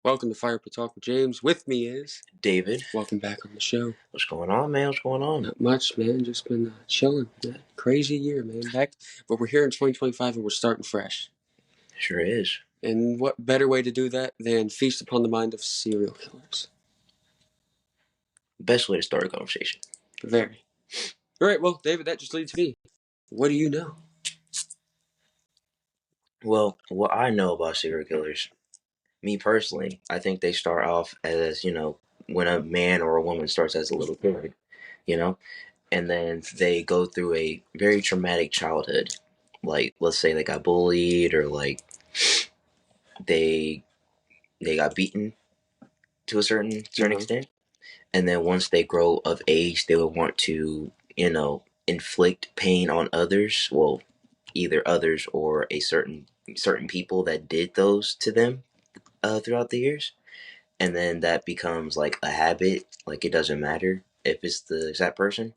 Welcome to Fire Pit Talk with James. With me is David. Welcome back on the show. What's going on, man? What's going on? Not much, man. Just been chilling. Crazy year, man. But we're here in 2025 and we're starting fresh. Sure is. And what better way to do that than feast upon the mind of serial killers? Best way to start a conversation. Very. All right, well, David, that just leads me. What do you know? Well, what I know about serial killers, me personally, I think they start off as, when a man or a woman starts as a little kid, and then they go through a very traumatic childhood. Like, let's say they got bullied or like they got beaten to a certain extent. And then once they grow of age, they will want to, inflict pain on others. Well, either others or a certain people that did those to them throughout the years. And then that becomes like a habit. Like it doesn't matter if it's the exact person,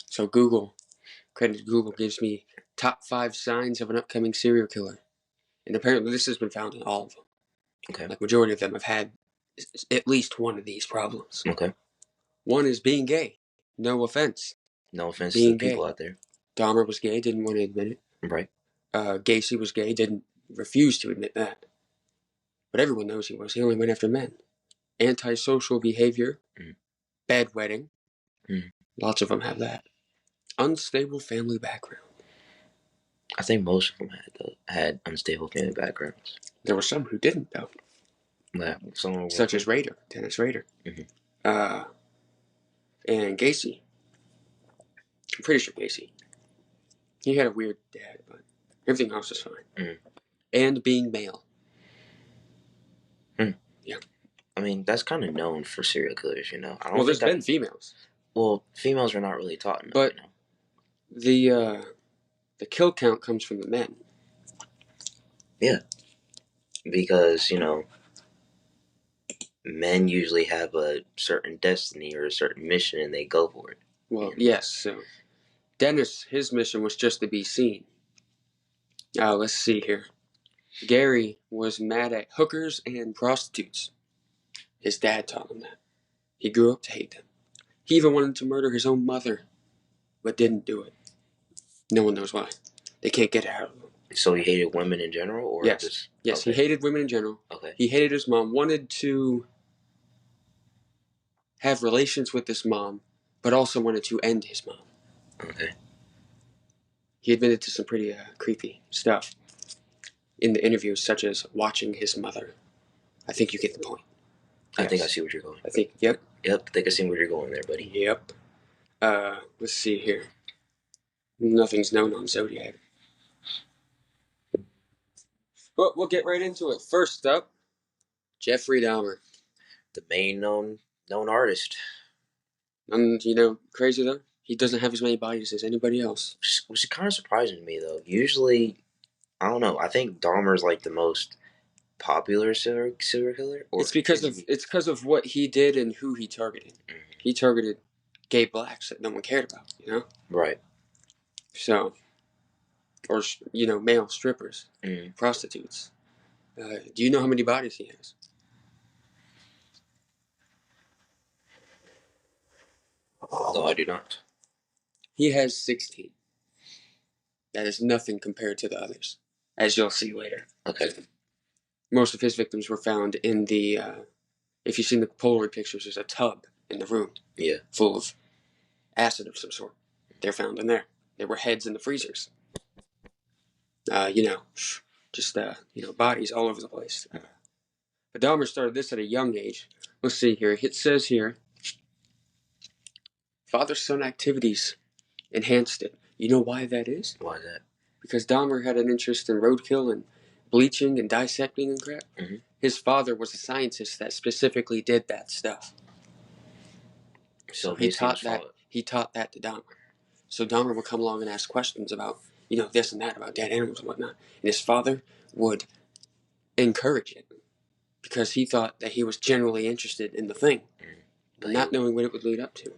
So credit to Google gives me top 5 signs of an upcoming serial killer. And apparently this has been found in all of them. Okay. Like majority of them have had at least one of these problems. Okay. One is being gay. No offense. No offense to Being the people gay. out there. Dahmer was gay, didn't want to admit it. Right. Gacy was gay, didn't refuse to admit that. But everyone knows he was. He only went after men. Antisocial behavior. Bedwetting. Lots of them have that. Unstable family background. I think most of them had unstable family backgrounds. There were some who didn't, though. Yeah, such as Dennis Rader. And Gacy. I'm pretty sure Gacy. He had a weird dad, but everything else is fine. And being male. Yeah. I mean, that's kind of known for serial killers, Well, there's been females. Well, females are not really taught enough. But the kill count comes from the men. Yeah. Because, men usually have a certain destiny or a certain mission and they go for it. Well, yes. So Dennis, his mission was just to be seen. Let's see here. Gary was mad at hookers and prostitutes. His dad taught him that. He grew up to hate them. He even wanted to murder his own mother, but didn't do it. No one knows why. They can't get it out of him. So he hated women in general? Or yes. Yes, okay. He hated women in general. Okay. He hated his mom, wanted to have relations with his mom, but also wanted to end his mom. Okay. He admitted to some pretty creepy stuff in the interviews, such as watching his mother. I think you get the point. Yes. I think I see where you're going. I think, yep. Yep, I think I see where you're going there, buddy. Yep. Let's see here. Nothing's known on Zodiac. But we'll get right into it. First up, Jeffrey Dahmer. The main known artist. And, crazy though? He doesn't have as many bodies as anybody else. Which is kind of surprising to me, though. Usually, I don't know. I think Dahmer's like the most popular serial killer. It's because of what he did and who he targeted. He targeted gay blacks that no one cared about. Right. So, or male strippers, prostitutes. Do you know how many bodies he has? No, I do not. He has 16. That is nothing compared to the others, as you'll see later. Okay. Most of his victims were found in the, if you've seen the Polaroid pictures, there's a tub in the room. Yeah. Full of acid of some sort. They're found in there. There were heads in the freezers. Bodies all over the place. But Dahmer started this at a young age. Let's see here. It says here, father-son activities enhanced it. You know why that is? Why that? Because Dahmer had an interest in roadkill and bleaching and dissecting and crap. His father was a scientist that specifically did that stuff. So he taught that to Dahmer. So Dahmer would come along and ask questions about, this and that, about dead animals and whatnot. And his father would encourage it because he thought that he was genuinely interested in the thing, but not knowing what it would lead up to.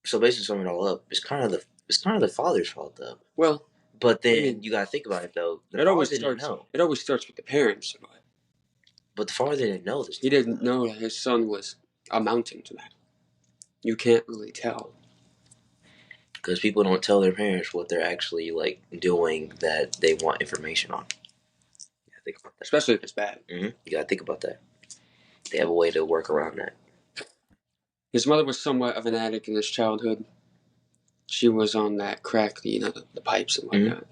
So basically, summing it all up, it's kind of the father's fault, though. Well, but then you gotta think about it, though. It always starts with the parents. But the father didn't know this. He didn't know that his son was amounting to that. You can't really tell. Because people don't tell their parents what they're actually like doing that they want information on. You gotta think about that. Especially if it's bad. You gotta think about that. They have a way to work around that. His mother was somewhat of an addict in his childhood. She was on that crack, the pipes and whatnot.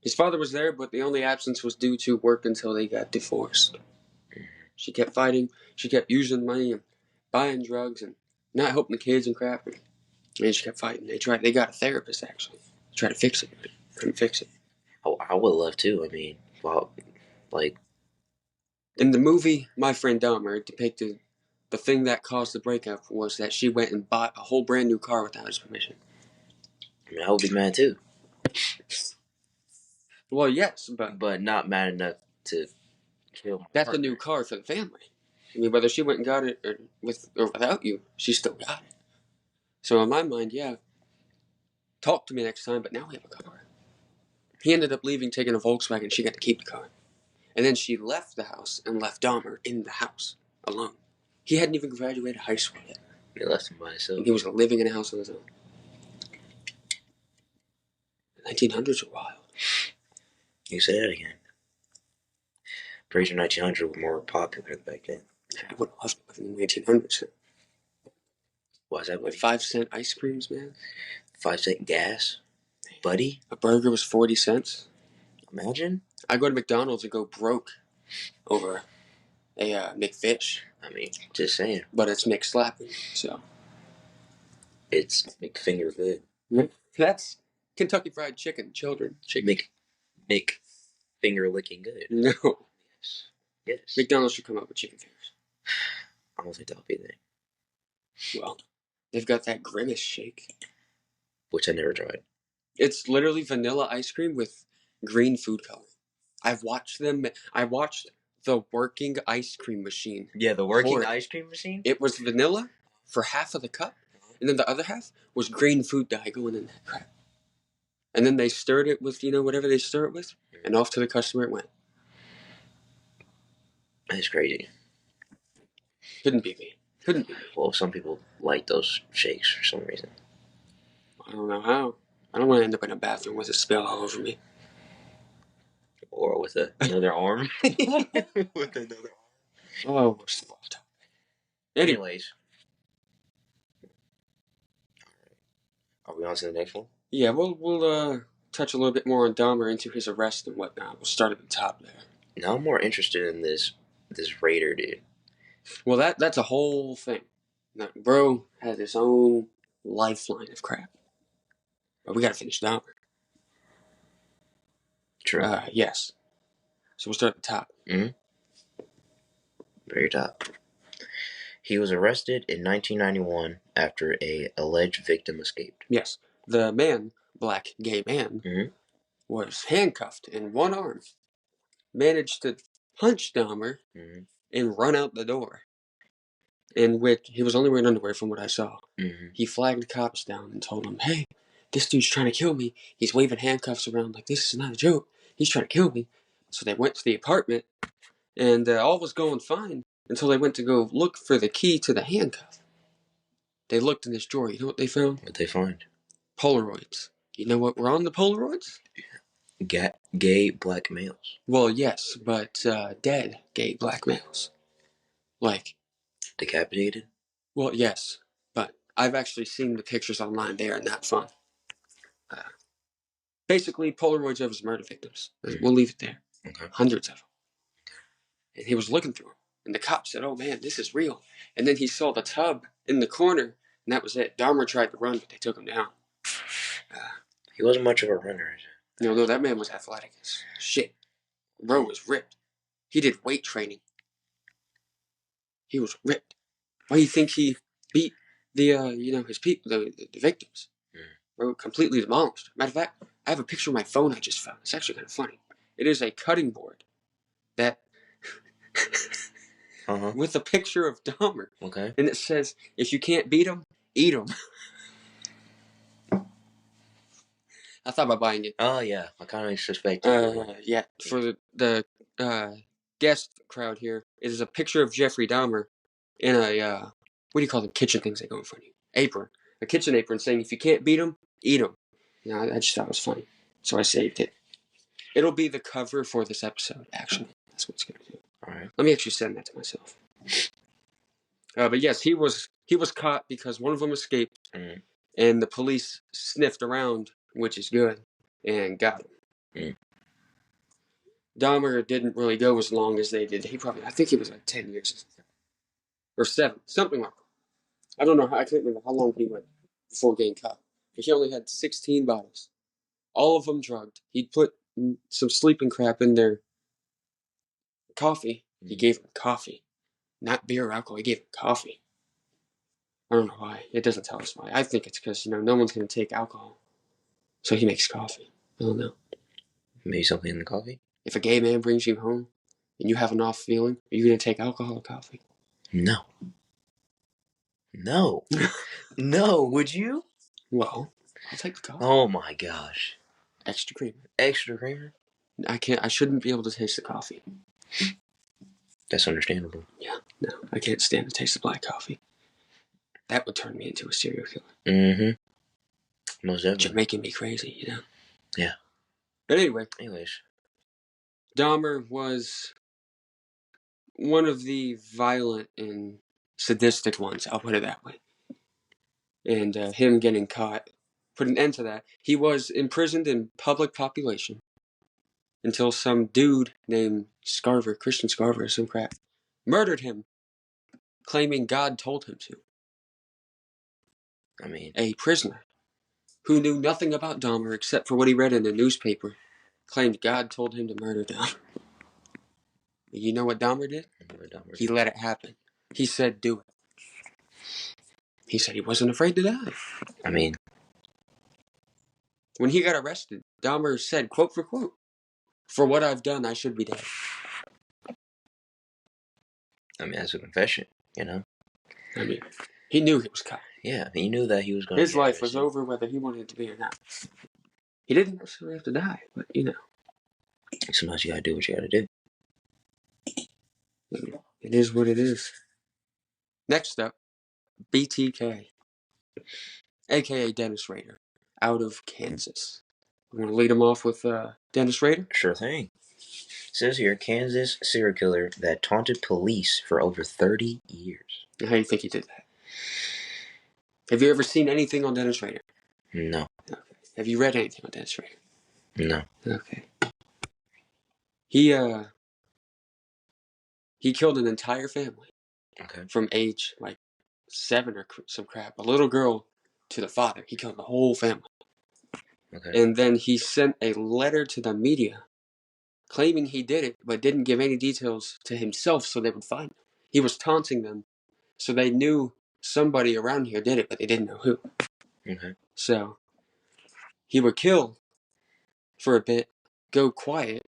His father was there, but the only absence was due to work until they got divorced. She kept fighting. She kept using money and buying drugs and not helping the kids and crap. And she kept fighting. They got a therapist, actually. They tried to fix it, but couldn't fix it. I would love to. I mean, well, like... In the movie My Friend Dahmer, it depicted the thing that caused the breakup was that she went and bought a whole brand new car without his permission. I mean, I would be mad too. Well, yes, but not mad enough to kill my That's partner. a new car for the family. I mean, whether she went and got it or without you, she still got it. So in my mind, yeah, talk to me next time, but now we have a car. He ended up leaving, taking a Volkswagen. She got to keep the car. And then she left the house and left Dahmer in the house alone. He hadn't even graduated high school yet. He left him by himself. And he was living in a house on his own. The 1900s were wild. You say that again. Pretty sure 1900 were more popular back then. I would love to live in the 1900s. Why is that? Like 5-cent ice creams, man. 5-cent gas, buddy. A burger was 40 cents. Imagine. I go to McDonald's and go broke over a McFish. I mean, just saying. But it's McSlapping, so. It's McFinger good. That's Kentucky Fried Chicken, children. Chicken. McFinger licking good. No. Yes. McDonald's should come up with chicken fingers. I don't think that'll be there. Well, they've got that Grimace shake. Which I never tried. It's literally vanilla ice cream with green food coloring. I've watched them. I watched the working ice cream machine. Yeah, the working ice cream machine? It was vanilla for half of the cup, and then the other half was green food dye going in that crap. And then they stirred it with, whatever they stir it with, and off to the customer it went. That's crazy. Couldn't be me. Well, some people like those shakes for some reason. I don't know how. I don't want to end up in a bathroom with a spill all over me. Or with another arm. With another arm. Oh, we're still off topic. Anyways. Are we on to the next one? Yeah, we'll touch a little bit more on Dahmer into his arrest and whatnot. We'll start at the top there. Now I'm more interested in this raider dude. Well, that's a whole thing. Now, bro has his own lifeline of crap. But we gotta finish Dahmer. True. Yes. So we'll start at the top. Very top. He was arrested in 1991 after a alleged victim escaped. Yes. The man, black gay man, was handcuffed in one arm. Managed to punch Dahmer and run out the door. In which he was only wearing underwear from what I saw. He flagged the cops down and told them, "Hey, this dude's trying to kill me. He's waving handcuffs around like this is not a joke. He's trying to kill me." So they went to the apartment, and all was going fine until they went to go look for the key to the handcuff. They looked in this drawer. You know what they found? What'd they find? Polaroids. You know what were on the Polaroids? Gay black males. Well, yes, but dead gay black males. Like... decapitated? Well, yes, but I've actually seen the pictures online. They are not fun. Basically, Polaroids of his murder victims. We'll leave it there. Okay. Hundreds of them. And he was looking through them. And the cop said, "Oh, man, this is real." And then he saw the tub in the corner, and that was it. Dahmer tried to run, but they took him down. He wasn't much of a runner. No, that man was athletic as shit. Bro was ripped. He did weight training. He was ripped. Why do you think he beat his people, the victims? Bro, completely demolished. Matter of fact, I have a picture on my phone I just found. It's actually kind of funny. It is a cutting board that with a picture of Dahmer. Okay. And it says, "If you can't beat him, eat him." I thought about buying it. Oh yeah, I kind of suspected. Yeah, for the guest crowd here is a picture of Jeffrey Dahmer in a, what do you call them, kitchen things that go in front of you? Apron. A kitchen apron saying, if you can't beat them, eat them. You know, I just thought it was funny. So I saved it. It'll be the cover for this episode, actually. That's what it's going to do. All right. Let me actually send that to myself. But yes, he was caught because one of them escaped, and the police sniffed around, which is good, and got him. Dahmer didn't really go as long as they did. I think he was like 10 years. Or 7, something like that. I don't know, I can't remember how long he went before getting caught. But he only had 16 bodies. All of them drugged. He'd put some sleeping crap in their coffee. He gave them coffee. Not beer or alcohol, he gave them coffee. I don't know why. It doesn't tell us why. I think it's because, no one's going to take alcohol. So he makes coffee. I don't know. Maybe something in the coffee? If a gay man brings you home and you have an off feeling, are you going to take alcohol or coffee? No. No. No, would you? Well, I'll take the coffee. Oh my gosh. Extra creamer. Extra creamer? I shouldn't be able to taste the coffee. That's understandable. Yeah, no, I can't stand the taste of black coffee. That would turn me into a serial killer. Mm-hmm. Most definitely. You're making me crazy, Yeah. But anyways. Dahmer was one of the violent and sadistic ones, I'll put it that way. And him getting caught put an end to that. He was imprisoned in public population until some dude named Scarver, Christian Scarver or some crap, murdered him, claiming God told him to. I mean, a prisoner who knew nothing about Dahmer except for what he read in the newspaper claimed God told him to murder Dahmer. You know what Dahmer did? He let it happen. He said, do it. He said he wasn't afraid to die. I mean, when he got arrested, Dahmer said, quote for quote, "For what I've done, I should be dead." I mean, that's a confession, I mean, he knew he was caught. Yeah, he knew that he was going to His life was over whether he wanted it to be or not. He didn't necessarily have to die, but sometimes you gotta do what you gotta do. It is what it is. Next up, BTK, aka Dennis Rader, out of Kansas. I'm going to lead him off with Dennis Rader. Sure thing. It says here, Kansas serial killer that taunted police for over 30 years. How do you think he did that? Have you ever seen anything on Dennis Rader? No. Okay. Have you read anything on Dennis Rader? No. Okay. He killed an entire family. Okay. From age 7 or some crap. A little girl to the father. He killed the whole family. Okay. And then he sent a letter to the media claiming he did it, but didn't give any details to himself so they would find him. He was taunting them so they knew somebody around here did it, but they didn't know who. Okay. So he would kill for a bit, go quiet,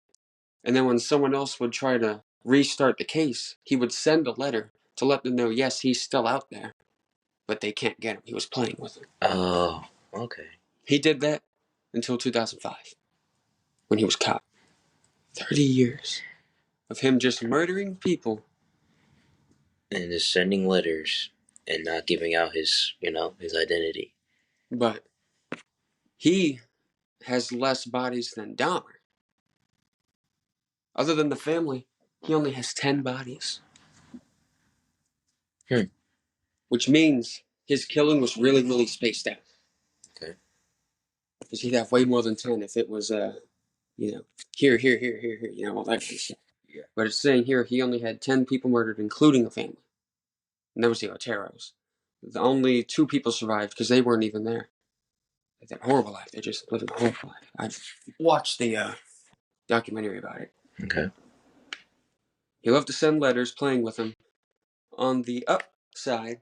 and then when someone else would try to restart the case, he would send a letter to let them know, yes, he's still out there, but they can't get him. He was playing with them. Oh, okay. He did that until 2005, when he was caught. 30 years of him just murdering people. And just sending letters and not giving out his identity. But he has less bodies than Dahmer. Other than the family, he only has 10 bodies. Which means his killing was really, really spaced out. Okay. Because he'd have way more than 10 if it was, here, all that kind of stuff. Yeah. But it's saying here he only had 10 people murdered, including a family. And that was the Oteros. The only 2 people survived because they weren't even there. They had a horrible life. They just lived a horrible life. I've watched the documentary about it. Okay. He loved to send letters playing with him. On the upside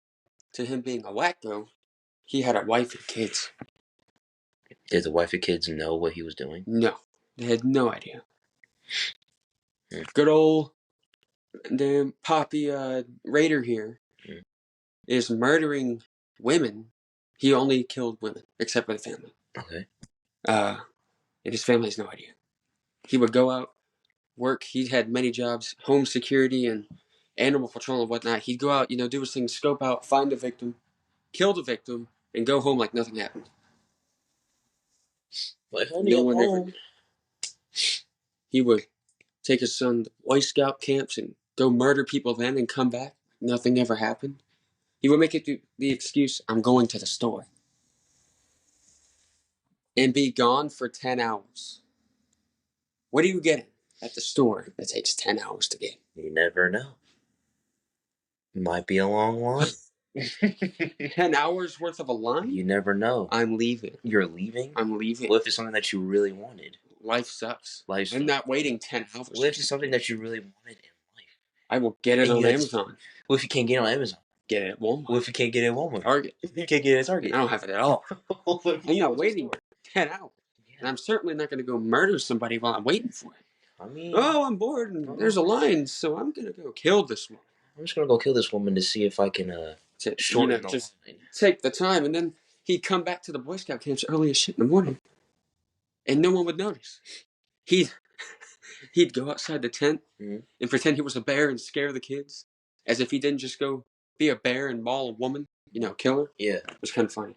to him being a wacko, he had a wife and kids. Did the wife and kids know what he was doing? No. They had no idea. Good old damn Poppy Raider here is murdering women. He only killed women, except for the family. Okay. And his family has no idea. He would go out work. He had many jobs, home security and animal patrol and whatnot. He'd go out, do his thing, scope out, find a victim, kill the victim, and go home like nothing happened. Well, if only no one home. He would take his son to Boy Scout camps and go murder people then and come back. Nothing ever happened. He would make it the excuse, I'm going to the store. And be gone for 10 hours. What are you getting at the store that takes 10 hours to get? You never know. Might be a long line. 10 hours worth of a line? You never know. I'm leaving. You're leaving? I'm leaving. What if it's something that you really wanted? Life sucks. Life I'm not waiting 10 hours. What if it's something that you really wanted in life? I will get it on Amazon. What if you can't get it on Amazon? Get it at Walmart. What if you can't get it at Walmart? Target. You can't get it at Target. I don't have it at all. I'm not waiting 10 hours. Yeah. And I'm certainly not going to go murder somebody while I'm waiting for it. I mean... Oh, I'm bored and there's a line, so I'm going to go kill this woman. I'm just going to go kill this woman to see if I can shorten the just line. Take the time. And then he'd come back to the Boy Scout camps early as shit in the morning. And no one would notice. He'd go outside the tent and pretend he was a bear and scare the kids. As if he didn't just go be a bear and maul a woman, kill her. Yeah. It was kind of funny.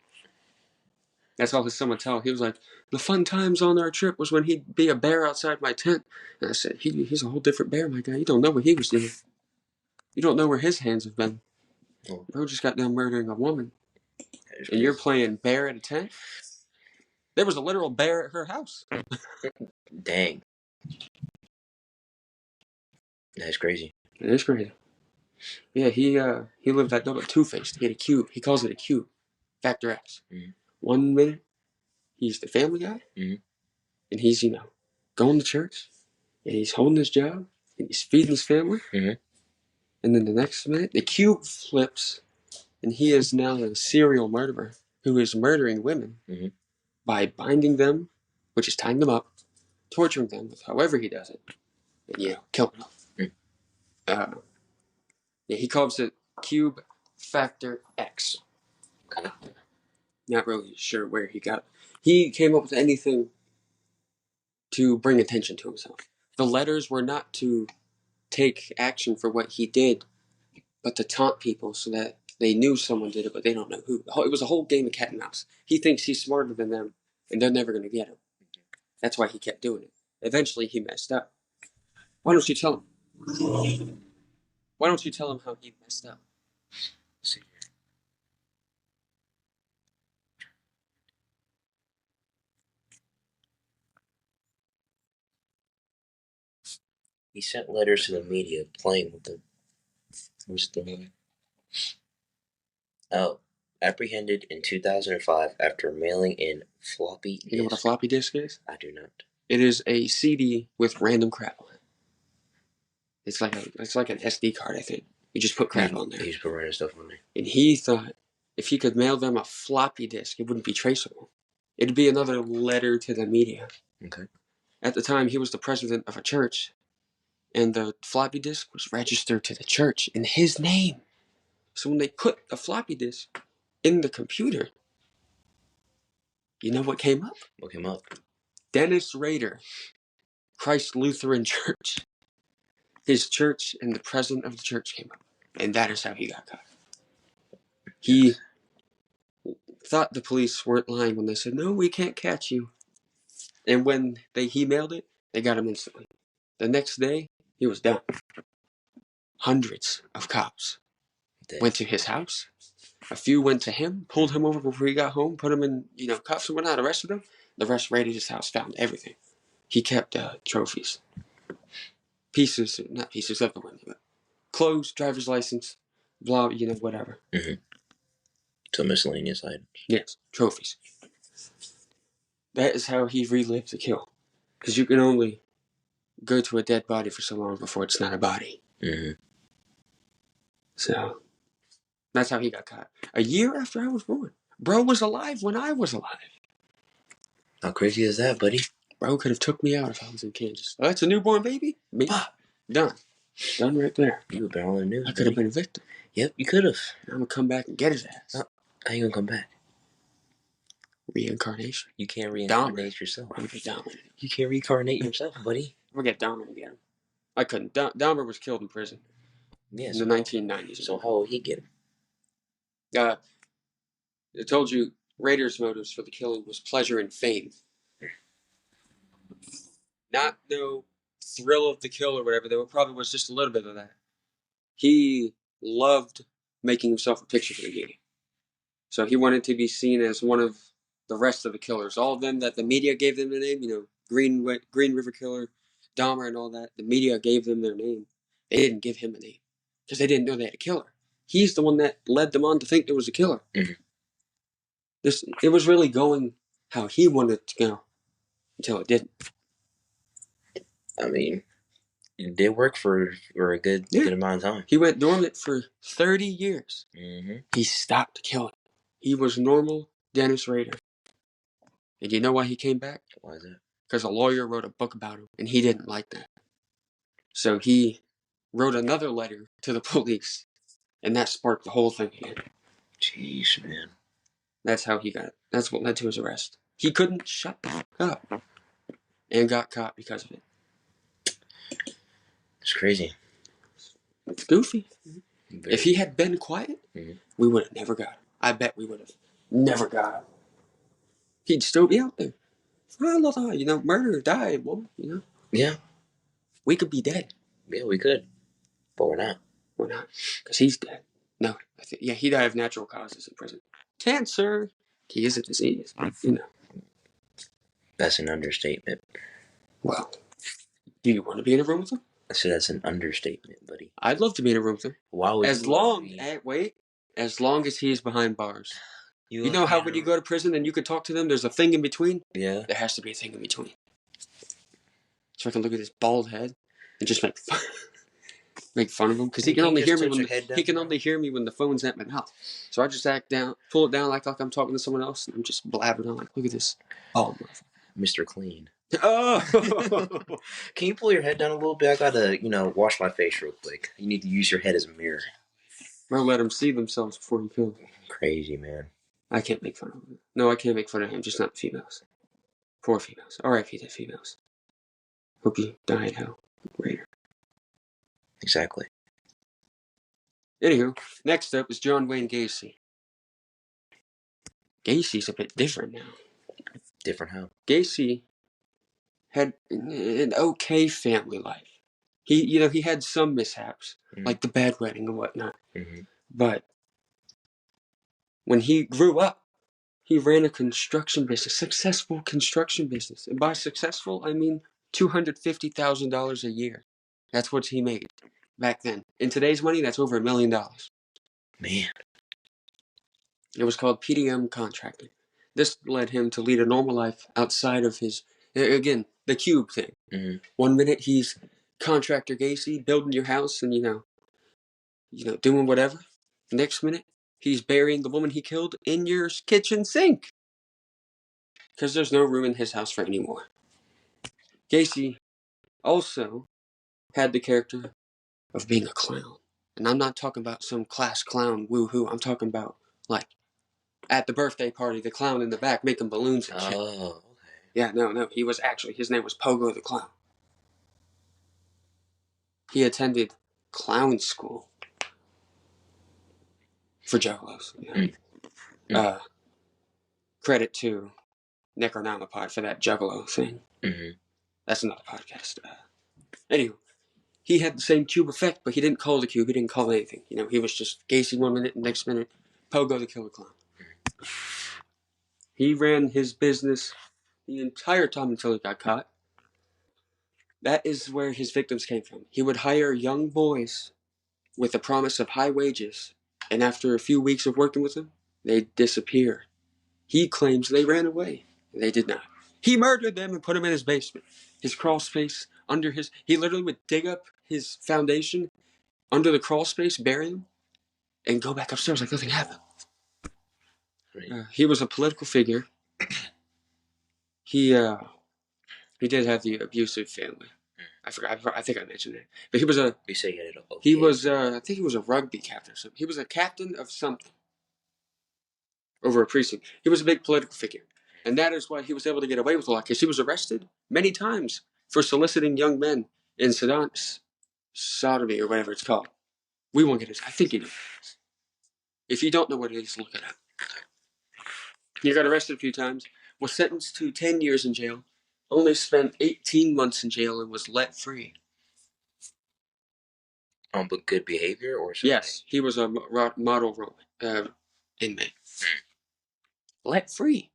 That's all his son would tell. He was like, the fun times on our trip was when he'd be a bear outside my tent. And I said, he's a whole different bear, my guy. You don't know what he was doing. You don't know where his hands have been. Oh. Bro just got done murdering a woman. And you're playing bear at a tent? There was a literal bear at her house. Dang. That's crazy. It is crazy. Yeah, he lived that double two-faced. He had a cube. He calls it a cube. Factor X. Mm-hmm. 1 minute, he's the family guy. Mm-hmm. And he's, going to church. And he's holding his job. And he's feeding his family. Mm-hmm. And then the next minute, the cube flips. And he is now a serial murderer who is murdering women by binding them, which is tying them up, torturing them with however he does it, and, killing them. Yeah, he calls it Cube Factor X. Okay. Not really sure where he got it. He came up with anything to bring attention to himself. The letters were not to take action for what he did, but to taunt people so that they knew someone did it, but they don't know who. It was a whole game of cat and mouse. He thinks he's smarter than them, and they're never going to get him. That's why he kept doing it. Eventually, he messed up. Why don't you tell him? Why don't you tell him how he messed up? See. He sent letters to the media playing with them. Where's the one? Oh, apprehended in 2005 after mailing in floppy disk. You know what a floppy disk is? I do not. It is a CD with random crap on it. It's like an SD card, I think. You just put crap on there. You just put random stuff on there. And he thought if he could mail them a floppy disk, it wouldn't be traceable. It'd be another letter to the media. Okay. At the time, he was the president of a church, and the floppy disk was registered to the church in his name. So when they put the floppy disk in the computer, you know what came up? What came up? Dennis Rader, Christ Lutheran Church. His church and the president of the church came up. And that is how he got caught. He thought the police weren't lying when they said, no, we can't catch you. And when he mailed it, they got him instantly. The next day, he was done. Hundreds of cops went to his house. A few went to him, pulled him over before he got home, put him in, cuffs and whatnot, arrested him. The rest raided his house, found everything. He kept trophies. Not pieces of the women, but clothes, driver's license, blah, whatever. Mm-hmm. So miscellaneous items. Yes, trophies. That is how he relived the kill. Because you can only go to a dead body for so long before it's not a body. Mm-hmm. So, that's how he got caught. A year after I was born. Bro was alive when I was alive. How crazy is that, buddy? Bro could have took me out if I was in Kansas. Oh, that's a newborn baby? Me? Done. Done right there. You would have been on the news. I could have been a victim. Yep, you could have. I'm going to come back and get his ass. How you going to come back? Reincarnation. You can't reincarnate yourself. I'm going to be dominant. You can't reincarnate yourself, buddy. I'm going to get dominant again. I couldn't. Dahmer was killed in prison in the 1990s. So how will he get him? I told you Rader's motives for the killing was pleasure and fame. Not no thrill of the kill or whatever. There probably was just a little bit of that. He loved making himself a picture for the media. So he wanted to be seen as one of the rest of the killers. All of them that the media gave them the name, Green River Killer, Dahmer and all that. The media gave them their name. They didn't give him a name because they didn't know they had a killer. He's the one that led them on to think there was a killer. Mm-hmm. It was really going how he wanted it to go until it didn't. I mean, it did work for a good amount of time. He went dormant for 30 years. Mm-hmm. He stopped killing. He was normal Dennis Rader. And you know why he came back? Why is that? Because a lawyer wrote a book about him, and he didn't like that. So he wrote another letter to the police, and that sparked the whole thing again. Jeez, man. That's how he got it. That's what led to his arrest. He couldn't shut the fuck up, and got caught because of it. It's crazy. It's goofy. If he had been quiet, we would have never got him. I bet we would have never got him. He'd still be out there. Murder, die, woman, Yeah. We could be dead. Yeah, we could. But we're not. We're not. Because he's dead. No. He died of natural causes in prison. Cancer. He is a disease. That's an understatement. Well, do you want to be in a room with him? I said that's an understatement, buddy. I'd love to be in a room with him. Why would as long as he's behind bars. You know how when you go to prison and you could talk to them, there's a thing in between? Yeah. There has to be a thing in between. So I can look at his bald head and just make fun of him because he can only hear me when the phone's at my mouth. So I just pull it down like I'm talking to someone else, and I'm just blabbering on look at this bald motherfucker. Mr. Clean. Oh! Can you pull your head down a little bit? I gotta, wash my face real quick. You need to use your head as a mirror. Well, let them see themselves before you kill them. Crazy, man. I can't make fun of him. No, I can't make fun of him, just not the females. Poor females. R.I.P. to females. Hope you die in hell, Raider. Exactly. Anywho, next up is John Wayne Gacy. Gacy's a bit different now. Different how? Gacy had an okay family life. He had some mishaps, like the bad wedding and whatnot. Mm-hmm. But when he grew up, he ran a successful construction business. And by successful, I mean $250,000 a year. That's what he made back then. In today's money, that's over $1 million. Man. It was called PDM contracting. This led him to lead a normal life outside of his, again, the cube thing. Mm-hmm. 1 minute he's contractor Gacy, building your house and, doing whatever. The next minute, he's burying the woman he killed in your kitchen sink. Because there's no room in his house for any more. Gacy also had the character of being a clown. And I'm not talking about some class clown woo-hoo. I'm talking about, at the birthday party, the clown in the back making balloons and shit. Oh, okay. Yeah, no. His name was Pogo the Clown. He attended clown school for juggalos. Credit to Necronomicon for that juggalo thing. Mm-hmm. That's another podcast. Anyway, he had the same cube effect, but he didn't call the cube. He didn't call anything. He was just Gacy 1 minute, and next minute, Pogo the Killer Clown. He ran his business the entire time until he got caught. That is where his victims came from. He would hire young boys with the promise of high wages, and after a few weeks of working with them, they'd disappear. He claims they ran away, and they did not. He murdered them and put them in his basement. His crawl space, he literally would dig up his foundation under the crawl space, bury him, and go back upstairs like nothing happened. He was a political figure. He did have the abusive family. I forgot. I think I mentioned it. But he was a. You say he had it all. He was. I think he was a rugby captain or something. He was a captain of something. Over a precinct. He was a big political figure, and that is why he was able to get away with a lot. Because he was arrested many times for soliciting young men in sodomy or whatever it's called. We won't get into it. I think you know. If you don't know what it is, look it up. He got arrested a few times, was sentenced to 10 years in jail, only spent 18 months in jail and was let free. But good behavior or something? Yes, he was a model inmate. Let free.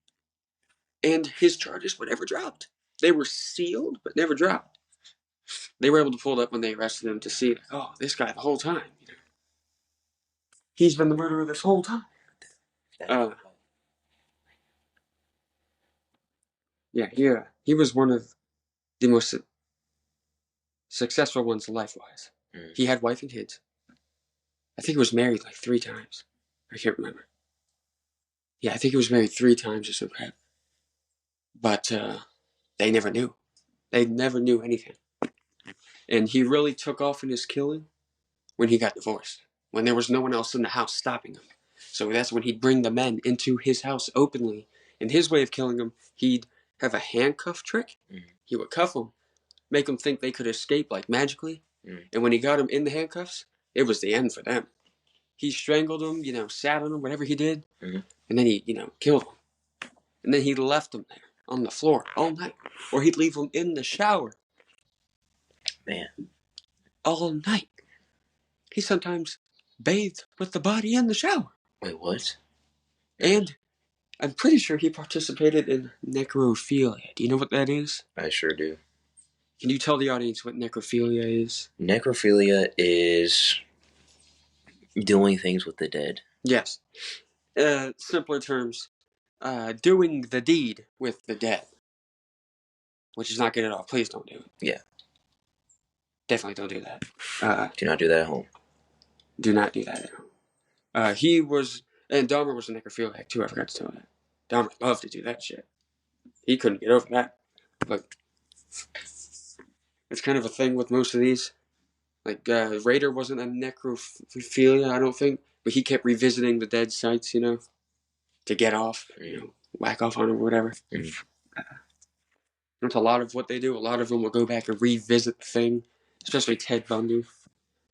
And his charges were never dropped. They were sealed, but never dropped. They were able to pull it up when they arrested him to see, like, oh, this guy the whole time. He's been the murderer this whole time. Yeah, he was one of the most successful ones life-wise. He had wife and kids. I think he was married like 3 times. I can't remember. Yeah, I think he was married 3 times or some crap. But they never knew. They never knew anything. And he really took off in his killing when he got divorced, when there was no one else in the house stopping him. So that's when he'd bring the men into his house openly. And his way of killing them, he'd have a handcuff trick. He would cuff them, make them think they could escape like magically. And when he got them in the handcuffs, it was the end for them. He strangled them, sat on them, whatever he did. And then he, killed them. And then he left them there on the floor all night. Or he'd leave them in the shower. Man. All night. He sometimes bathed with the body in the shower. Wait, what? And I'm pretty sure he participated in necrophilia. Do you know what that is? I sure do. Can you tell the audience what necrophilia is? Necrophilia is doing things with the dead. Yes. Simpler terms, doing the deed with the dead. Which is not good at all. Please don't do it. Yeah. Definitely don't do that. Do not do that at home. Do not do that at home. He was, and Dahmer was a necrophiliac too, I forgot to tell that. Dahmer loved to do that shit. He couldn't get over that. But it's kind of a thing with most of these. Like, Raider wasn't a necrophilia, I don't think, but he kept revisiting the dead sites, to get off, whack off on them or whatever. That's a lot of what they do. A lot of them will go back and revisit the thing, especially Ted Bundy.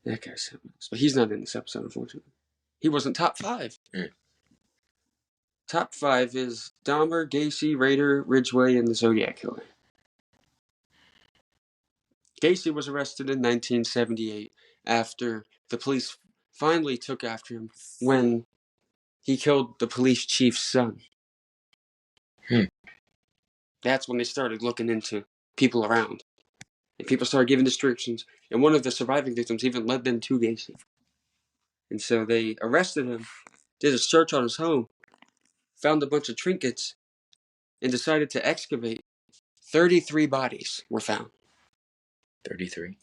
That guy's something else. But he's not in this episode, unfortunately. He wasn't top 5. Top 5 is Dahmer, Gacy, Raider, Ridgway, and the Zodiac Killer. Gacy was arrested in 1978 after the police finally took after him when he killed the police chief's son. That's when they started looking into people around. And people started giving descriptions. And one of the surviving victims even led them to Gacy. And so they arrested him, did a search on his home, found a bunch of trinkets, and decided to excavate. 33 bodies were found. 33?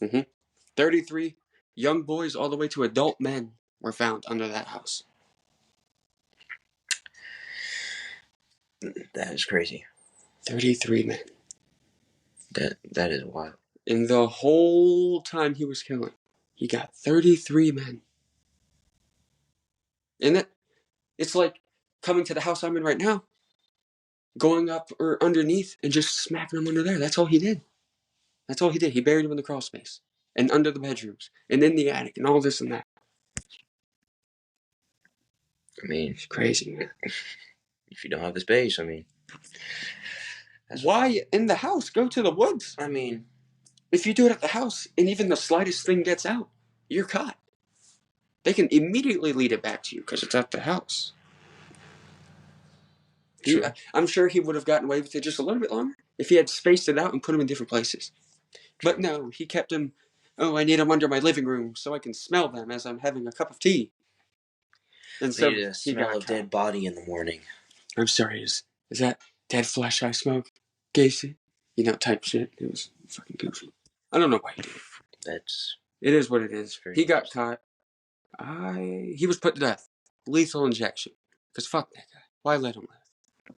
33 young boys all the way to adult men were found under that house. That is crazy. 33 men. That is wild. In the whole time he was killing, he got 33 men. And it's like coming to the house I'm in right now, going up or underneath and just smacking them under there. That's all he did. He buried them in the crawl space and under the bedrooms and in the attic and all this and that. I mean, it's crazy, man. If you don't have the space, I mean, why in the house? Go to the woods. I mean, if you do it at the house and even the slightest thing gets out, you're caught. They can immediately lead it back to you because it's at the house. I'm sure he would have gotten away with it just a little bit longer if he had spaced it out and put them in different places. But no, he kept them. Oh, I need them under my living room so I can smell them as I'm having a cup of tea. And so he smell of dead body in the morning. I'm sorry, is that dead flesh I smoke, Gacy? Type shit. It was fucking goofy. I don't know why he did it. It is what it is. He got caught. He was put to death. Lethal injection. Because fuck that guy. Why let him live?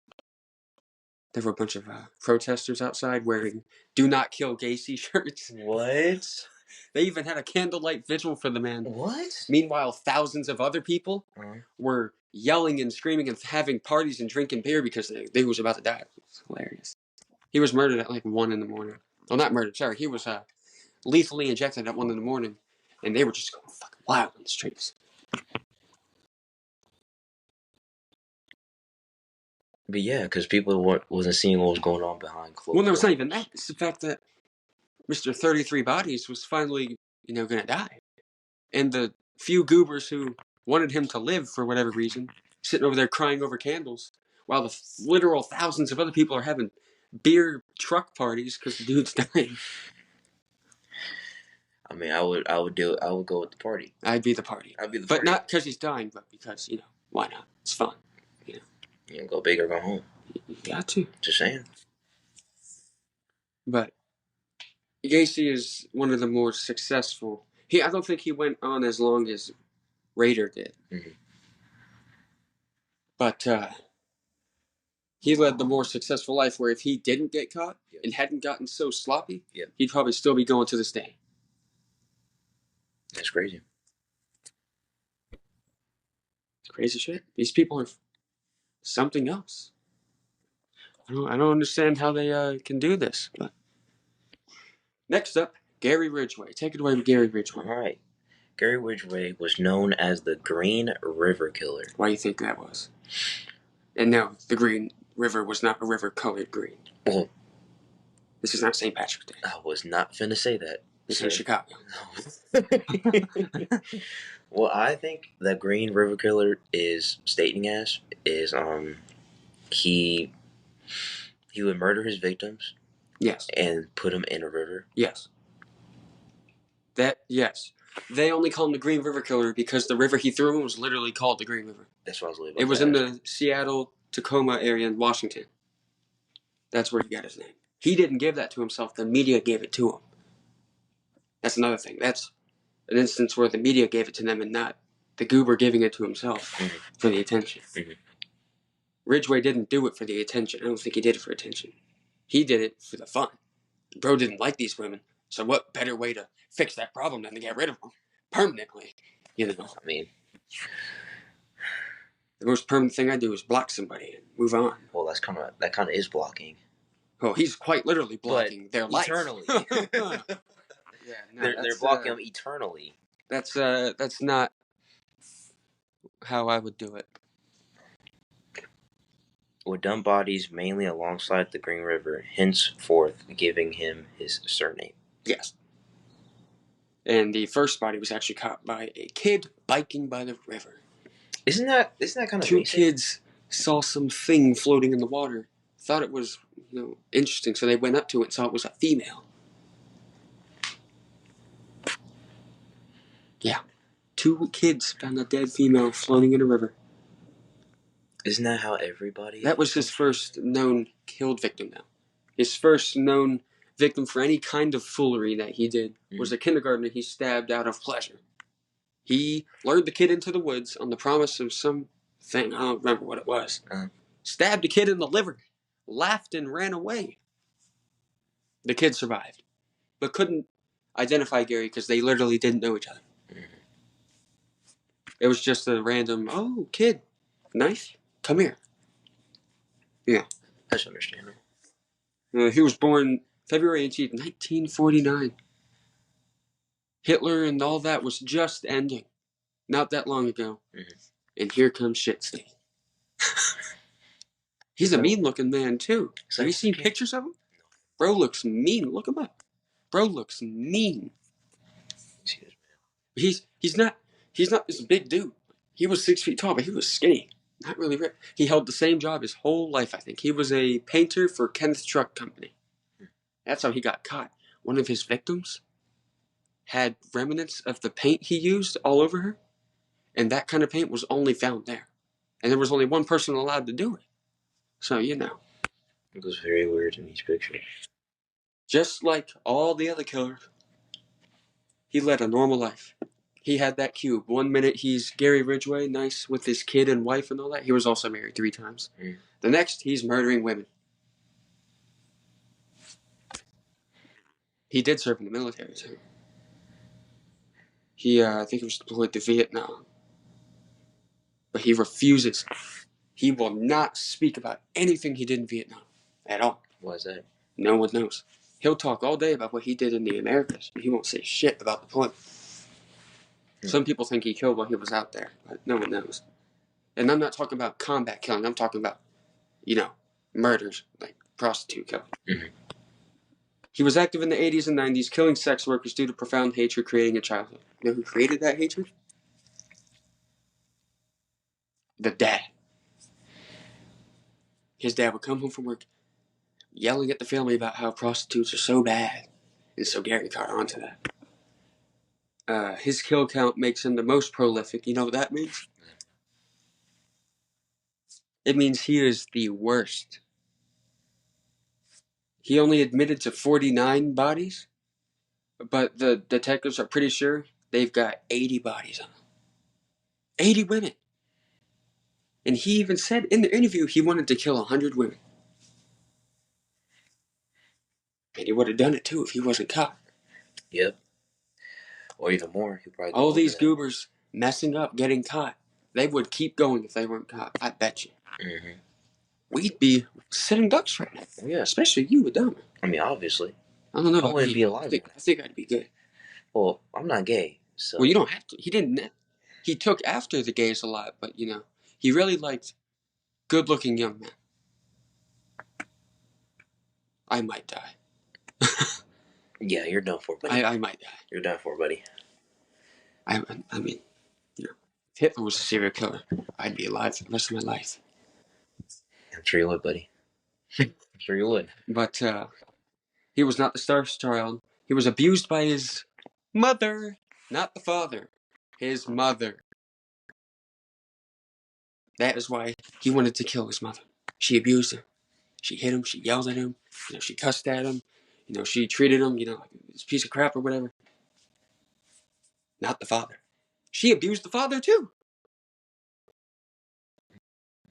There were a bunch of protesters outside wearing "Do Not Kill Gacy" shirts. What? They even had a candlelight vigil for the man. What? Meanwhile, thousands of other people were yelling and screaming and having parties and drinking beer because they was about to die. It was hilarious. He was murdered at like 1 a.m. Well, not murdered. Sorry, he was lethally injected at 1 in the morning, and they were just going fucking wild on the streets. But yeah, because people wasn't seeing what was going on behind closed doors. Well, no, it's not even that. It's the fact that Mr. 33 Bodies was finally, going to die. And the few goobers who wanted him to live for whatever reason, sitting over there crying over candles, while the literal thousands of other people are having beer truck parties because the dude's dying. I mean, I would do it. I would go with the party. I'd be the party. But not because he's dying, but because, why not? It's fun. Go big or go home. You got to. Just saying. But Gacy is one of the more successful. I don't think he went on as long as Rader did. Mm-hmm. But he led the more successful life where if he didn't get caught and hadn't gotten so sloppy, he'd probably still be going to this day. That's crazy. It's crazy shit. These people are something else. I don't understand how they can do this. But next up, Gary Ridgway. Take it away with Gary Ridgway. All right. Gary Ridgway was known as the Green River Killer. Why do you think that was? And no, the Green River was not a river colored green. Well, this is not St. Patrick's Day. I was not finna say that. This is Chicago. Well, I think the Green River Killer is stating as is he would murder his victims. Yes. And put them in a river. Yes. Yes. They only call him the Green River Killer because the river he threw him was literally called the Green River. That's what I was living. It was in the Seattle, Tacoma area in Washington. That's where he got his name. He didn't give that to himself. The media gave it to him. That's another thing. That's an instance where the media gave it to them and not the goober giving it to himself for the attention. Mm-hmm. Ridgway didn't do it for the attention. I don't think he did it for attention. He did it for the fun. Bro didn't like these women, so what better way to fix that problem than to get rid of them permanently? I mean, the most permanent thing I do is block somebody and move on. Well, that kind of is blocking. Oh, he's quite literally blocking their life eternally. Yeah, no, they're blocking them eternally. That's not how I would do it. With dump bodies mainly alongside the Green River, henceforth giving him his surname. Yes. And the first body was actually caught by a kid biking by the river. Isn't that kind of Two basic? Kids saw something floating in the water, thought it was interesting, so they went up to it and saw it was a female. Yeah. 2 kids found a dead female floating in a river. Isn't that how everybody... That was his first known killed victim now. His first known victim for any kind of foolery that he did was a kindergartner he stabbed out of pleasure. He lured the kid into the woods on the promise of something, I don't remember what it was. Stabbed a kid in the liver, laughed and ran away. The kid survived, but couldn't identify Gary because they literally didn't know each other. It was just a random, oh, kid, knife, come here. Yeah. That's understandable. He was born February 18th, 1949. Hitler and all that was just ending. Not that long ago. And here comes shit stain. He's a mean-looking man, too. Have you seen pictures of him? Bro looks mean. Look him up. Bro looks mean. He's not this big dude. He was 6 feet tall, but he was skinny. Not really ripped. He held the same job his whole life, I think. He was a painter for Kenneth Truck Company. That's how he got caught. One of his victims had remnants of the paint he used all over her, and that kind of paint was only found there. And there was only one person allowed to do it. So, It was very weird in these pictures. Just like all the other killers, he led a normal life. He had that cube. 1 minute he's Gary Ridgway, nice with his kid and wife and all that. He was also married 3 times. The next, he's murdering women. He did serve in the military, too. I think he was deployed to Vietnam. But he refuses. He will not speak about anything he did in Vietnam. At all. Why is that? No one knows. He'll talk all day about what he did in the Americas, but he won't say shit about the deployment. Some people think he killed while he was out there, but no one knows. And I'm not talking about combat killing. I'm talking about, murders, like prostitute killing. Mm-hmm. He was active in the 80s and 90s, killing sex workers due to profound hatred, creating a childhood. You know who created that hatred? The dad. His dad would come home from work yelling at the family about how prostitutes are so bad. And so Gary caught on to that. His kill count makes him the most prolific. You know what that means? It means he is the worst. He only admitted to 49 bodies, but the detectives are pretty sure they've got 80 bodies on him. 80 women. And he even said in the interview he wanted to kill 100 women. And he would have done it too if he wasn't caught. Yep. Or even more. He probably all these goobers messing up, getting caught. They would keep going if they weren't caught. I bet you. Mm-hmm. We'd be sitting ducks right now. Yeah. Especially you with Dahmer. I mean, obviously. I don't know. I wouldn't be alive. I think I'd be good. Well, I'm not gay, so. Well, you don't have to. He didn't. He took after the gays a lot, but he really liked good-looking young men. I might die. Yeah, you're done for, buddy. I might die. You're done for, buddy. I mean, if Hitler was a serial killer, I'd be alive for the rest of my life. I'm sure you would, buddy. I'm sure you would. But he was not the star's child. He was abused by his mother, not the father. His mother. That is why he wanted to kill his mother. She abused him. She hit him. She yelled at him. She cussed at him. She treated him, like this piece of crap or whatever. Not the father. She abused the father too.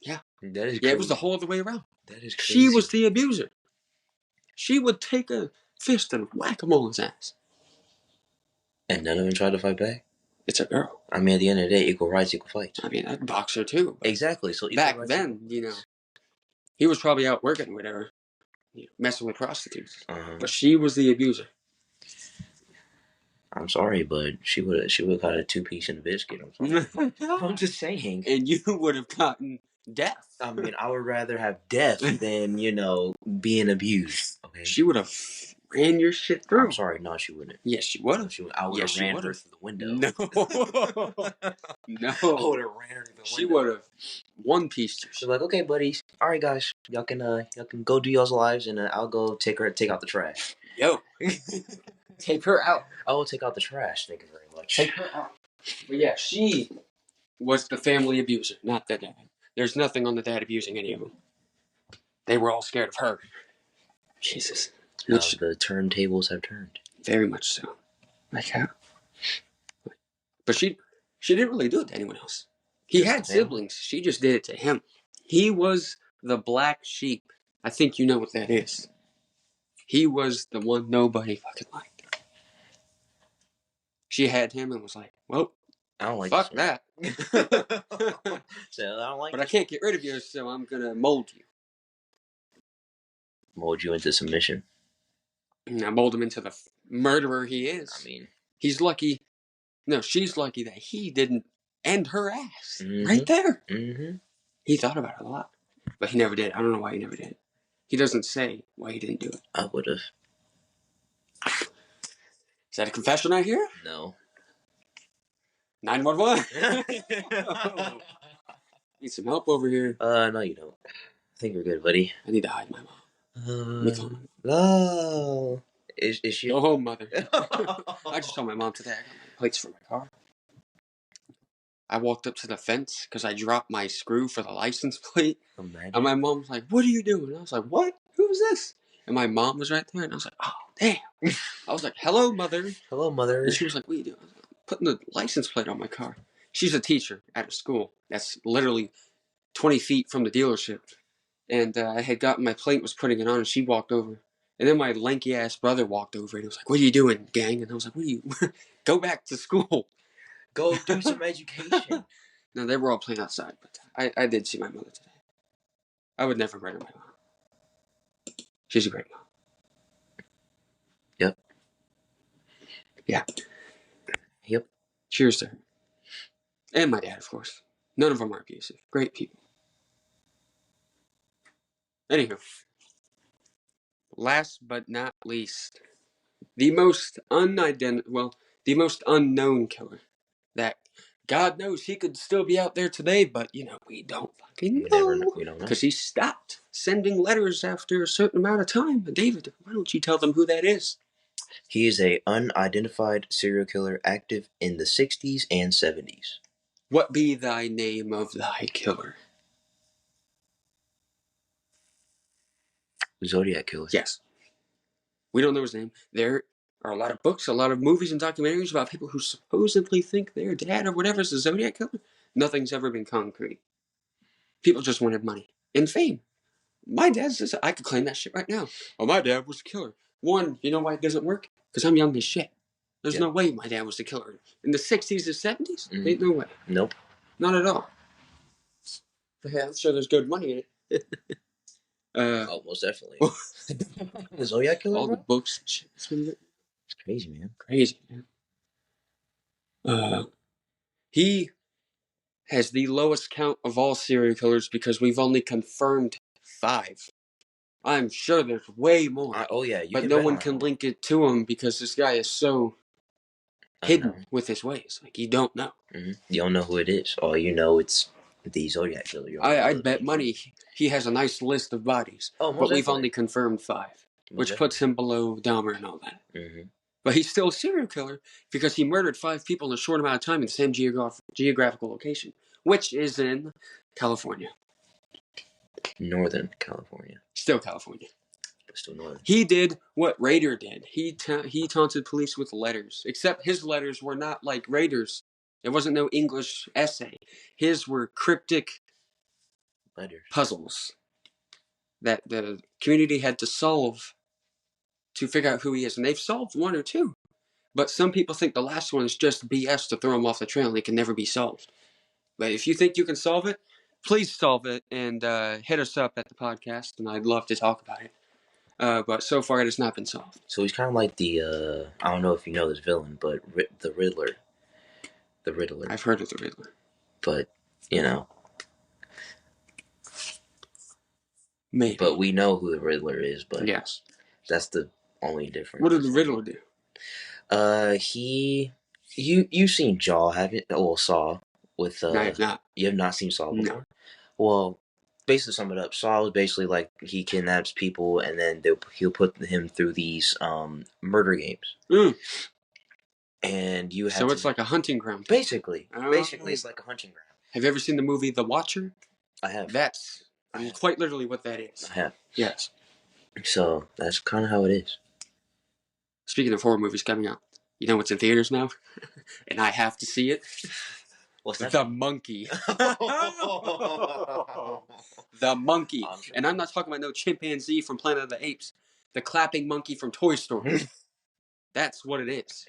Yeah. That is crazy. Yeah, it was the whole other way around. That is crazy. She was the abuser. She would take a fist and whack him on his ass. And none of them tried to fight back? It's a girl. I mean, at the end of the day, equal rights, equal fights. I mean, I'd box her too. Exactly. So back then, he was probably out working or whatever, messing with prostitutes. Uh-huh. But she was the abuser. I'm sorry, but she would have got a 2-piece and a biscuit. I'm just saying. And you would have gotten death. I mean, I would rather have death than, being abused. Okay. She would have ran your shit through. I'm sorry, no, she wouldn't. Yes, she would have. I would have ran her through the window. No. No. I would have ran her through the window. She would have one-pieced you. She's like, okay, buddies. All right, guys. Y'all can go do y'all's lives, and I'll go take out the trash. Yo. Take her out. I will take out the trash. Thank you very much. Take her out. But yeah, she was the family abuser, not the dad. There's nothing on the dad abusing any of them. They were all scared of her. Jesus. Which the turntables have turned. Very much so. Like how? But she didn't really do it to anyone else. He had siblings. She just did it to him. He was the black sheep. I think you know what that is. He was the one nobody fucking liked. She had him and was like, well, I don't like fuck that. So I don't like But I can't get rid of you, so I'm going to mold you. Mold you into submission. And I mold him into the murderer he is. I mean, he's lucky. No, she's lucky that he didn't end her ass. Mm-hmm. Right there. Mm-hmm. He thought about it a lot. But he never did. I don't know why he never did. He doesn't say why he didn't do it. I would have. Is that a confession I hear? No. 911. Oh. Need some help over here. No, you don't. I think you're good, buddy. I need to hide my mom. No. Is she? Go home, mother. I just told my mom today I got my plates for my car. I walked up to the fence because I dropped my screw for the license plate. Imagine. And my mom was like, what are you doing? And I was like, what? Who's this? And my mom was right there. And I was like, oh, damn. I was like, hello, mother. Hello, mother. And she was like, what are you doing? I was like, putting the license plate on my car. She's a teacher at a school that's literally 20 feet from the dealership. And I had gotten my plate, was putting it on, and she walked over. And then my lanky-ass brother walked over, and he was like, what are you doing, gang? And I was like, what are you... Go back to school. Go do some education. No, they were all playing outside, but I did see my mother today. I would never murder my mom. She's a great mom. Yeah. Yep. Cheers to her. And my dad, of course. None of them are abusive. Great people. Anywho. Last but not least, the most the most unknown killer that God knows he could still be out there today, but we don't fucking know. We don't know. Because he stopped sending letters after a certain amount of time. David, why don't you tell them who that is? He is a unidentified serial killer active in the 60s and 70s. What be thy name of thy killer? Zodiac Killer. Yes. We don't know his name. There are a lot of books, a lot of movies and documentaries about people who supposedly think their dad or whatever is the Zodiac Killer. Nothing's ever been concrete. People just wanted money and fame. My dad says I could claim that shit right now. Oh, my dad was a killer. One, you know why it doesn't work? Because I'm young as shit. There's no way my dad was the killer. In the 60s or 70s? Mm-hmm. Ain't no way. Nope. Not at all. But yeah, I'm sure there's good money in it. Most definitely. The Zodiac Killer? All the books and shit. It's crazy, man. Crazy, man. He has the lowest count of all serial killers because we've only confirmed 5. I'm sure there's way more. But no one can link it to him because this guy is so hidden with his ways. Like, you don't know. Mm-hmm. You don't know who it is. All you know, it's the Zodiac Killer. I'd bet money he has a nice list of bodies. But we've only confirmed 5, which puts him below Dahmer and all that. Mm-hmm. But he's still a serial killer because he murdered 5 people in a short amount of time in the same geographical location, which is in California. Northern California. Still California. But still northern. He did what Rader did. He taunted police with letters. Except his letters were not like Rader's. It wasn't no English essay. His were cryptic letters. Puzzles that the community had to solve to figure out who he is. And they've solved 1 or 2. But some people think the last one is just BS to throw him off the trail and it can never be solved. But if you think you can solve it, please solve it and hit us up at the podcast, and I'd love to talk about it. But so far, it has not been solved. So he's kind of like the, I don't know if you know this villain, but the Riddler. The Riddler. I've heard of the Riddler. But, Maybe. But we know who the Riddler is, but yes, that's the only difference. What did the Riddler do? You've seen Jaw, haven't you? Well, Saw with No, I have not. You have not seen Saw before? No. Well, basically sum it up, Saw was basically like he kidnaps people and then he'll put him through these murder games. Mm. And you have So it's like a hunting ground. Basically. Basically it's like a hunting ground. Have you ever seen the movie The Watcher? I have. That's quite literally what that is. I have. Yes. So that's kind of how it is. Speaking of horror movies coming out, you know what's in theaters now? And I have to see it. What's that? The Monkey. The Monkey. And I'm not talking about no chimpanzee from Planet of the Apes. The clapping monkey from Toy Story. That's what it is.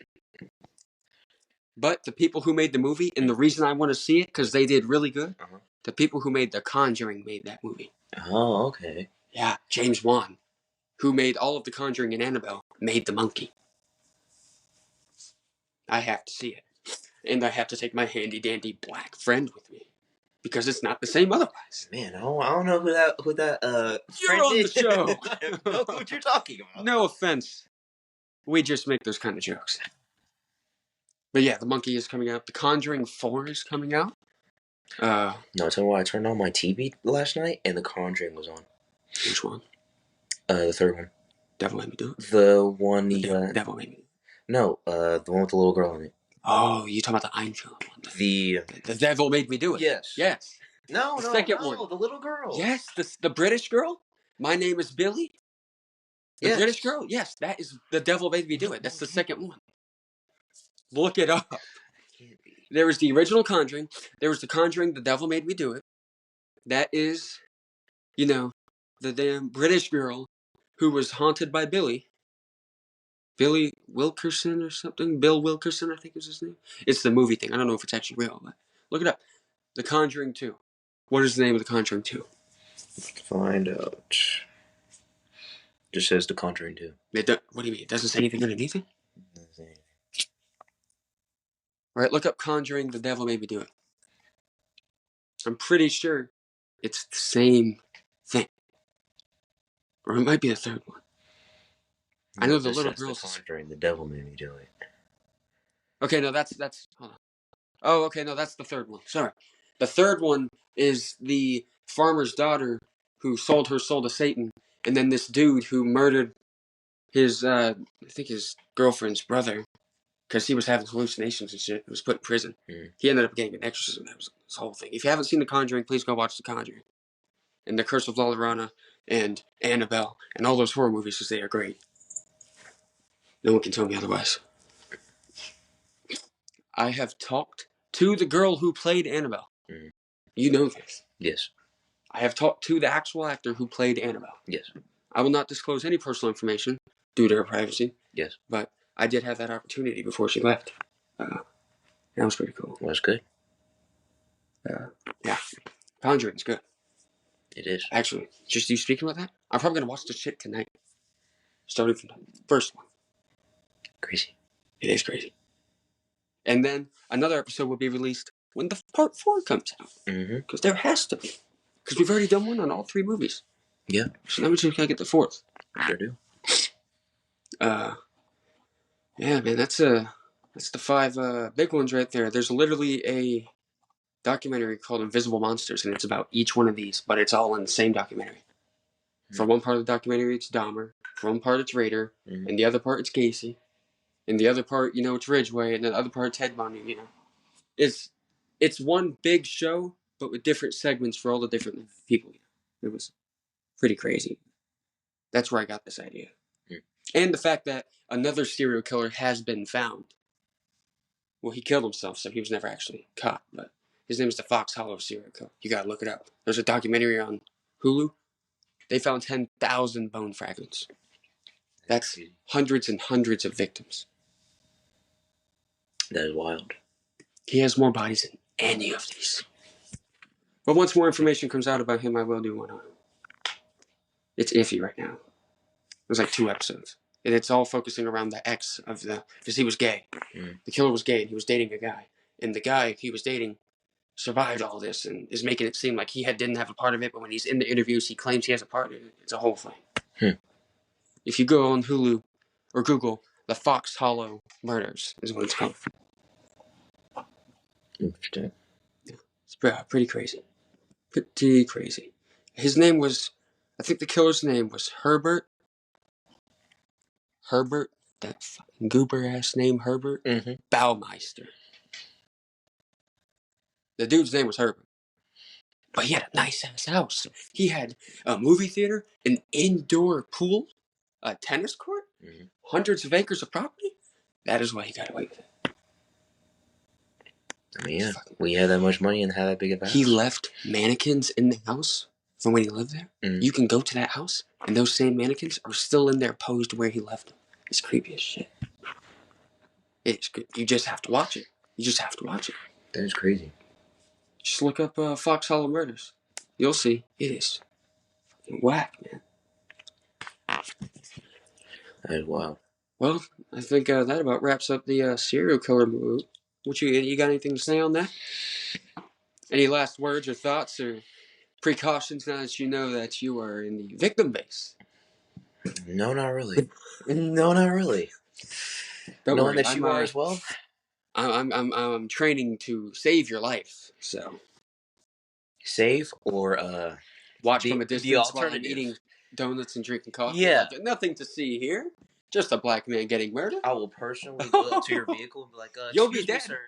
But the people who made the movie, and the reason I want to see it, because they did really good, the people who made The Conjuring made that movie. Oh, okay. Yeah, James Wan, who made all of The Conjuring and Annabelle, made The Monkey. I have to see it. And I have to take my handy-dandy black friend with me. Because it's not the same otherwise. Man, I don't know who that You're on the show! I don't know what you're talking about. No offense. We just make those kind of jokes. But yeah, The Monkey is coming out. The Conjuring 4 is coming out. No, tell me what, I turned on my TV last night and The Conjuring was on. Which one? The third one. Devil Made Me Do It? The one... Devil Made Me Do It. No, the one with the little girl in it. Oh, you talking about the Einfeld one? The Devil Made Me Do It. Yes. No, the second one. The little girl. Yes, the British girl. My Name is Billy. The British girl. Yes, that is The Devil Made Me Do It. That's the second one. Look it up. There was the original Conjuring. There was The Conjuring, The Devil Made Me Do It. That is, the damn British girl who was haunted by Billy. Billy Wilkerson or something. Bill Wilkerson, I think is his name. It's the movie thing. I don't know if it's actually real, but look it up. The Conjuring 2. What is the name of The Conjuring 2? Find out. Just says The Conjuring 2. What do you mean? It doesn't say anything underneath it? All right, look up Conjuring, The Devil Made Me Do It. I'm pretty sure it's the same thing. Or it might be a third one. I know the little girl's... The Conjuring, The Devil Made Me Do It. Okay, no, that's... Hold on. Oh, okay, no, that's the third one. Sorry. The third one is the farmer's daughter who sold her soul to Satan, and then this dude who murdered his, I think his girlfriend's brother, because he was having hallucinations and shit. He was put in prison. He ended up getting an exorcism. That was his whole thing. If you haven't seen The Conjuring, please go watch The Conjuring. And The Curse of La Llorona and Annabelle and all those horror movies, because they are great. No one can tell me otherwise. I have talked to the girl who played Annabelle. You know this. Yes. I have talked to the actual actor who played Annabelle. Yes. I will not disclose any personal information due to her privacy. Yes. But I did have that opportunity before she left. That was pretty cool. Well, that's good. Yeah. Conjuring's good. It is. Actually, just you speaking about that, I'm probably going to watch this shit tonight. Starting from the first one. Crazy. It is crazy. And then another episode will be released when the part 4 comes out. Because there has to be. Because we've already done one on all 3 movies. Yeah. So now we just gotta get the 4th. Sure do. Yeah, man, that's the 5 big ones right there. There's literally a documentary called Invisible Monsters, and it's about each one of these, but it's all in the same documentary. For one part of the documentary, it's Dahmer. For one part, it's Rader. And the other part, it's Gacy. And the other part, it's Ridgway. And the other part, it's Ted Bundy, It's one big show, but with different segments for all the different people. It was pretty crazy. That's where I got this idea. And the fact that another serial killer has been found. Well, he killed himself, so he was never actually caught. But his name is the Fox Hollow serial killer. You gotta look it up. There's a documentary on Hulu. They found 10,000 bone fragments. That's hundreds and hundreds of victims. That is wild. He has more bodies than any of these. But once more information comes out about him, I will do one on him. It's iffy right now. There's like 2 episodes. And it's all focusing around the ex of because he was gay. The killer was gay and he was dating a guy. And the guy he was dating survived all this and is making it seem like he didn't have a part of it, but when he's in the interviews, he claims he has a part of it. It's a whole thing. If you go on Hulu or Google, the Fox Hollow Murders is what it's called. Interesting. It's pretty crazy. Pretty crazy. His name was, I think the killer's name was Herbert. That fucking goober-ass name, Herbert. Baumeister. The dude's name was Herbert. But he had a nice-ass house. He had a movie theater, an indoor pool, a tennis court, hundreds of acres of property. That is why he got away with it. I mean, yeah, we had that much money and had that big of a house. He left mannequins in the house from when he lived there. You can go to that house, and those same mannequins are still in there posed where he left them. It's creepy as shit. It's good. You just have to watch it. That is crazy. Just look up Fox Hollow Murders. You'll see. It is fucking whack, man. That is wild. Well, I think that about wraps up the serial killer movie. You got anything to say on that? Any last words or thoughts or precautions now that you know that you are in the victim base? No, not really. Don't Knowing worry, that you are as well. I'm training to save your life. So save or watch from a distance while I'm eating donuts and drinking coffee. Yeah, like, nothing to see here. Just a black man getting murdered. I will personally go up to your vehicle and be like, "You'll be dead, sir.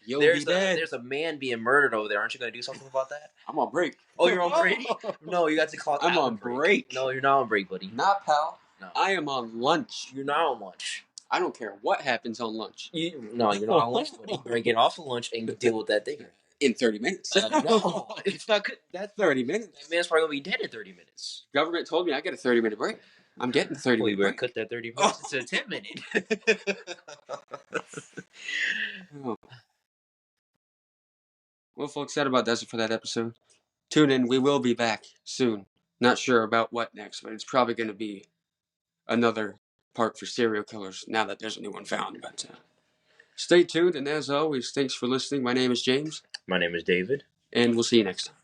Dead. There's a man being murdered over there. Aren't you going to do something about that?" I'm on break. Oh, you're on break? No, you got to clock. I'm on break. No, you're not on break, buddy. Not pal. No. I am on lunch. You're not on lunch. I don't care what happens on lunch. You're not on lunch, buddy. You're going to get off of lunch and deal with that thing. In 30 minutes. No, it's not good. That's 30 minutes. That man's probably going to be dead in 30 minutes. Government told me I get a 30-minute break. I'm getting 30 minutes. We better cut that 30 minutes to 10 minute. Well, folks, that about does it for that episode. Tune in. We will be back soon. Not sure about what next, but it's probably going to be another part for serial killers now that there's a new one found. But Stay tuned, and as always, thanks for listening. My name is James. My name is David. And we'll see you next time.